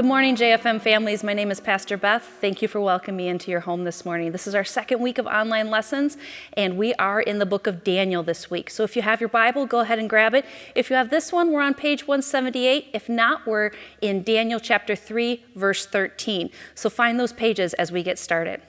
Good morning, JFM families. My name is Pastor Beth. Thank you for welcoming me into your home this morning. This is our second week of online lessons, and we are in the book of Daniel this week. So if you have your Bible, go ahead and grab it. If you have this one, we're on page 178. If not, we're in Daniel chapter 3, verse 13. So find those pages as we get started.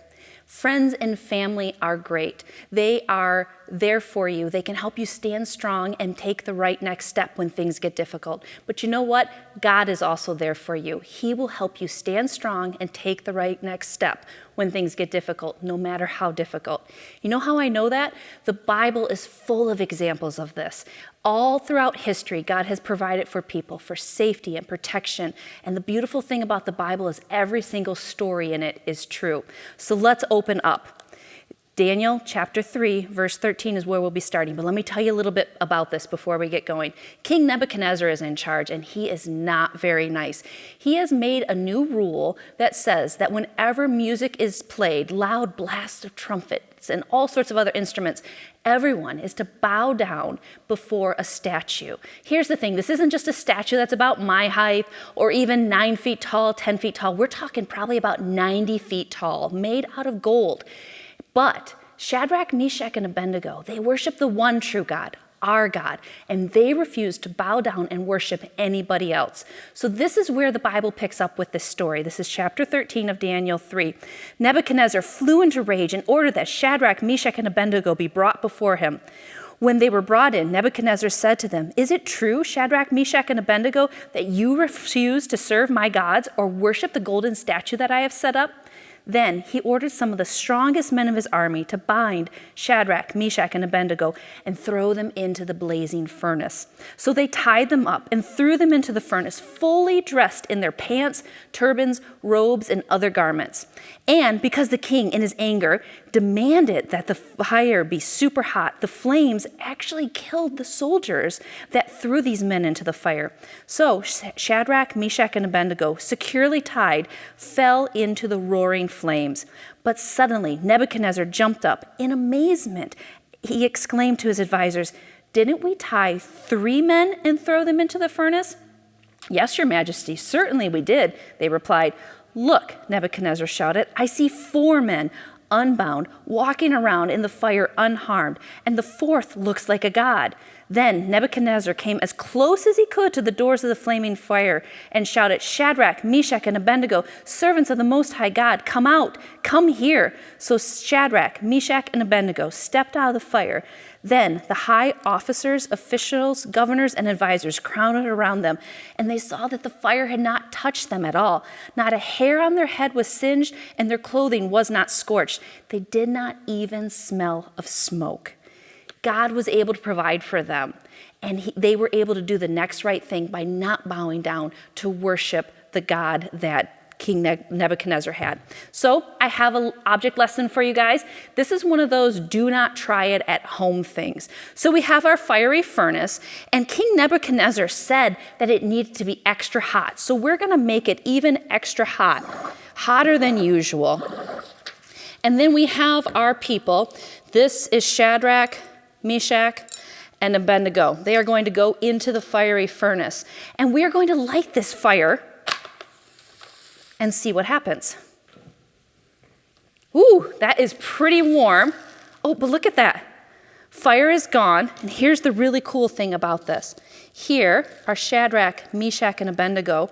Friends and family are great. They are there for you. They can help you stand strong and take the right next step when things get difficult. But you know what? God is also there for you. He will help you stand strong and take the right next step when things get difficult, no matter how difficult. You know how I know that? The Bible is full of examples of this. All throughout history, God has provided for people for safety and protection. And the beautiful thing about the Bible is every single story in it is true. So let's open up. Daniel chapter 3, verse 13 is where we'll be starting. But let me tell you a little bit about this before we get going. King Nebuchadnezzar is in charge, and he is not very nice. He has made a new rule that says that whenever music is played, loud blasts of trumpets and all sorts of other instruments, everyone is to bow down before a statue. Here's the thing. This isn't just a statue that's about my height or even 9 feet tall, 10 feet tall. We're talking probably about 90 feet tall, made out of gold. But Shadrach, Meshach, and Abednego, they worship the one true God, our God, and they refuse to bow down and worship anybody else. So this is where the Bible picks up with this story. This is chapter 13 of Daniel 3. Nebuchadnezzar flew into rage and ordered that Shadrach, Meshach, and Abednego be brought before him. When they were brought in, Nebuchadnezzar said to them, "Is it true, Shadrach, Meshach, and Abednego, that you refuse to serve my gods or worship the golden statue that I have set up?" Then he ordered some of the strongest men of his army to bind Shadrach, Meshach, and Abednego and throw them into the blazing furnace. So they tied them up and threw them into the furnace, fully dressed in their pants, turbans, robes, and other garments. And because the king, in his anger, demanded that the fire be super hot, the flames actually killed the soldiers that threw these men into the fire. So Shadrach, Meshach, and Abednego, securely tied, fell into the roaring flames. But suddenly Nebuchadnezzar jumped up in amazement. He exclaimed to his advisors, "Didn't we tie 3 men and throw them into the furnace?" "Yes, your majesty, certainly we did," they replied. "Look," Nebuchadnezzar shouted, "I see 4 men, unbound, walking around in the fire unharmed, and the 4th looks like a god." Then Nebuchadnezzar came as close as he could to the doors of the flaming fire and shouted, "Shadrach, Meshach, and Abednego, servants of the Most High God, come out, come here." So Shadrach, Meshach, and Abednego stepped out of the fire. Then the high officers, officials, governors, and advisors crowded around them, and they saw that the fire had not touched them at all. Not a hair on their head was singed, and their clothing was not scorched. They did not even smell of smoke. God was able to provide for them, and they were able to do the next right thing by not bowing down to worship the God that King Nebuchadnezzar had. So I have an object lesson for you guys. This is one of those do not try it at home things. So we have our fiery furnace, and King Nebuchadnezzar said that it needed to be extra hot. So we're going to make it even extra hot, hotter than usual. And then we have our people. This is Shadrach, Meshach, and Abednego. They are going to go into the fiery furnace, and we are going to light this fire and see what happens. Ooh, that is pretty warm. Oh, but look at that. Fire is gone, and here's the really cool thing about this. Here are Shadrach, Meshach, and Abednego.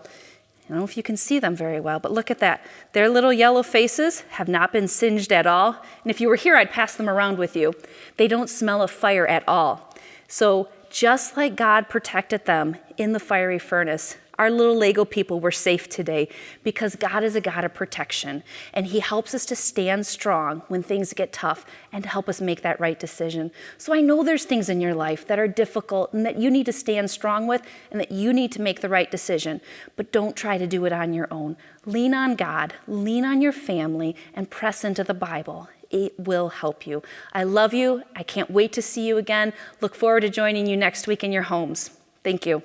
I don't know if you can see them very well, but look at that. Their little yellow faces have not been singed at all. And if you were here, I'd pass them around with you. They don't smell of fire at all. So just like God protected them in the fiery furnace, our little Lego people were safe today because God is a God of protection, and he helps us to stand strong when things get tough and to help us make that right decision. So I know there's things in your life that are difficult and that you need to stand strong with and that you need to make the right decision, but don't try to do it on your own. Lean on God, lean on your family, and press into the Bible. It will help you. I love you. I can't wait to see you again. Look forward to joining you next week in your homes. Thank you.